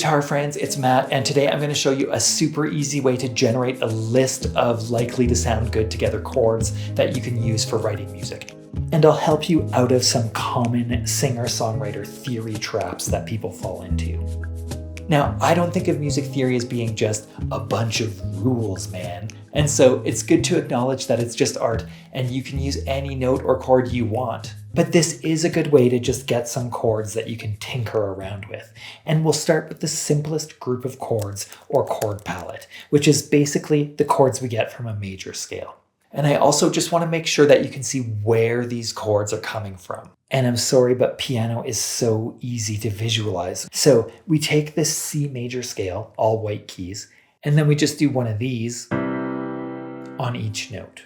guitar friends, it's Matt, and today I'm going to show you a super easy way to generate a list of likely to sound good together chords that you can use for writing music. And I'll help you out of some common singer-songwriter theory traps that people fall into. Now, I don't think of music theory as being just a bunch of rules, man. And so it's good to acknowledge that it's just art and you can use any note or chord you want. But this is a good way to just get some chords that you can tinker around with. And we'll start with the simplest group of chords, or chord palette, which is basically the chords we get from a major scale. And I also just want to make sure that you can see where these chords are coming from. And I'm sorry, but piano is so easy to visualize. So we take this C major scale, all white keys, and then we just do one of these on each note.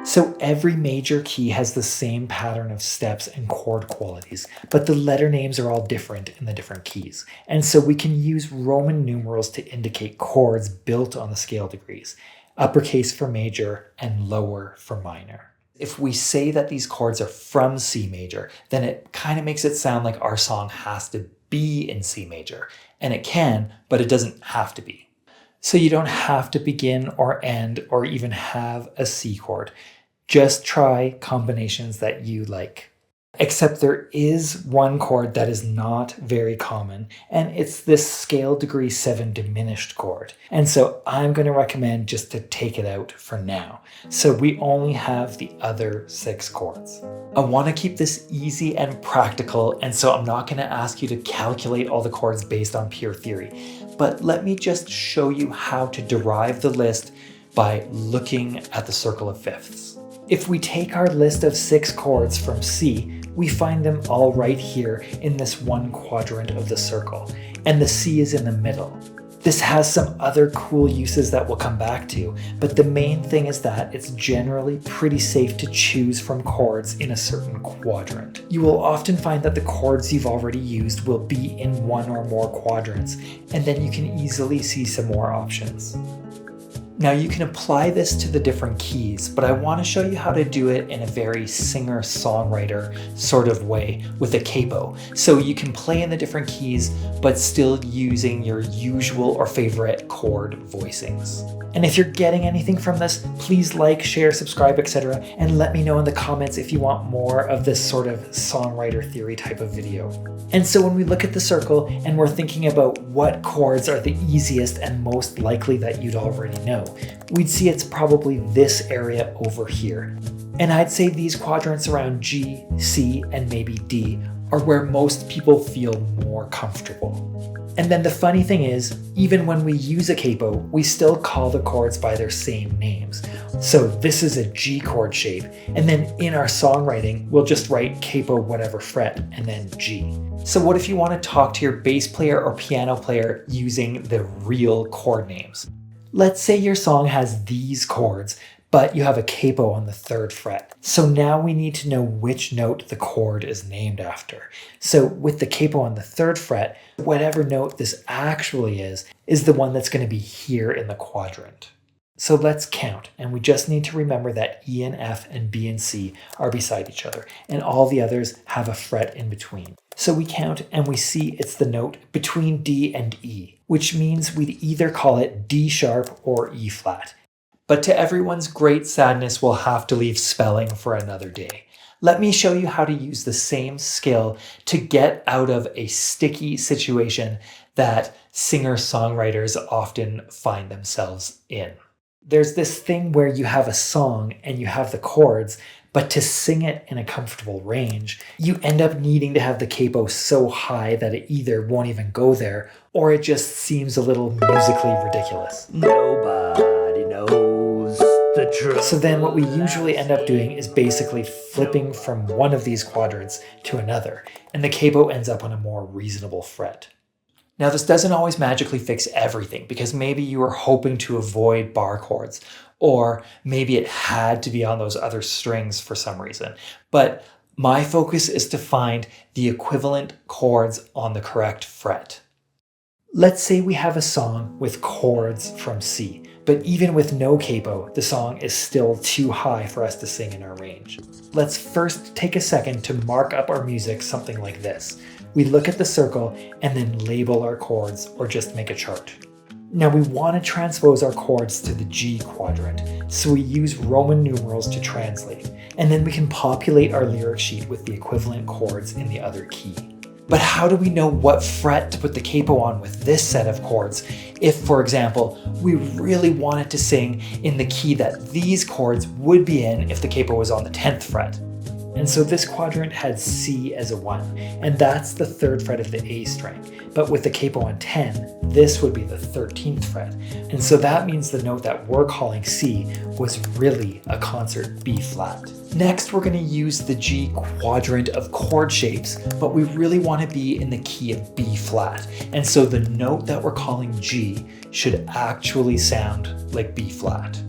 So every major key has the same pattern of steps and chord qualities, but the letter names are all different in the different keys. And so we can use Roman numerals to indicate chords built on the scale degrees, uppercase for major and lower for minor. If we say that these chords are from C major, then it kind of makes it sound like our song has to be in C major. And it can, but it doesn't have to be. So you don't have to begin or end or even have a C chord. Just try combinations that you like. Except there is one chord that is not very common, and it's this scale degree 7 diminished chord. And so I'm going to recommend just to take it out for now. So we only have the other 6 chords. I want to keep this easy and practical, and so I'm not going to ask you to calculate all the chords based on pure theory. But let me just show you how to derive the list by looking at the circle of fifths. If we take our list of 6 chords from C, we find them all right here in this one quadrant of the circle, and the C is in the middle. This has some other cool uses that we'll come back to, but the main thing is that it's generally pretty safe to choose from chords in a certain quadrant. You will often find that the chords you've already used will be in one or more quadrants, and then you can easily see some more options. Now you can apply this to the different keys, but I want to show you how to do it in a very singer-songwriter sort of way with a capo. So you can play in the different keys, but still using your usual or favorite chord voicings. And if you're getting anything from this, please like, share, subscribe, etc. And let me know in the comments if you want more of this sort of songwriter theory type of video. And so when we look at the circle and we're thinking about what chords are the easiest and most likely that you'd already know, we'd see it's probably this area over here. And I'd say these quadrants around G, C, and maybe D are where most people feel more comfortable. And then the funny thing is, even when we use a capo, we still call the chords by their same names. So this is a G chord shape, and then in our songwriting, we'll just write capo whatever fret and then G. So what if you want to talk to your bass player or piano player using the real chord names? Let's say your song has these chords, but you have a capo on the 3rd fret. So now we need to know which note the chord is named after. So with the capo on the 3rd fret, whatever note this actually is the one that's going to be here in the quadrant. So let's count, and we just need to remember that E and F and B and C are beside each other, and all the others have a fret in between. So we count and we see it's the note between D and E, which means we'd either call it D sharp or E flat. But to everyone's great sadness, we'll have to leave spelling for another day. Let me show you how to use the same skill to get out of a sticky situation that singer-songwriters often find themselves in. There's this thing where you have a song and you have the chords, but to sing it in a comfortable range, you end up needing to have the capo so high that it either won't even go there, or it just seems a little musically ridiculous. Nobody knows the truth. So then what we usually end up doing is basically flipping from one of these quadrants to another, and the capo ends up on a more reasonable fret. Now this doesn't always magically fix everything, because maybe you were hoping to avoid bar chords, or maybe it had to be on those other strings for some reason. But my focus is to find the equivalent chords on the correct fret. Let's say we have a song with chords from C, But even with no capo, the song is still too high for us to sing in our range. Let's first take a second to mark up our music something like this. We look at the circle and then label our chords or just make a chart. Now we want to transpose our chords to the G quadrant, so we use Roman numerals to translate, and then we can populate our lyric sheet with the equivalent chords in the other key. But how do we know what fret to put the capo on with this set of chords if, for example, we really wanted to sing in the key that these chords would be in if the capo was on the 10th fret? And so this quadrant had C as a 1, and that's the 3rd fret of the A string. But with the capo on 10, this would be the 13th fret. And so that means the note that we're calling C was really a concert B flat. Next, we're going to use the G quadrant of chord shapes, but we really want to be in the key of B flat. And so the note that we're calling G should actually sound like B flat.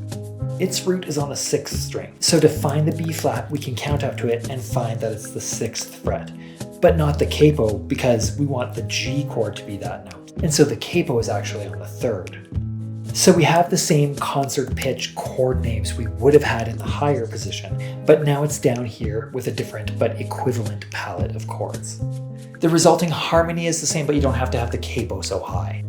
Its root is on the 6th string, so to find the B flat, we can count up to it and find that it's the 6th fret, but not the capo because we want the G chord to be that note. And so the capo is actually on the 3rd. So we have the same concert pitch chord names we would have had in the higher position, but now it's down here with a different but equivalent palette of chords. The resulting harmony is the same, but you don't have to have the capo so high.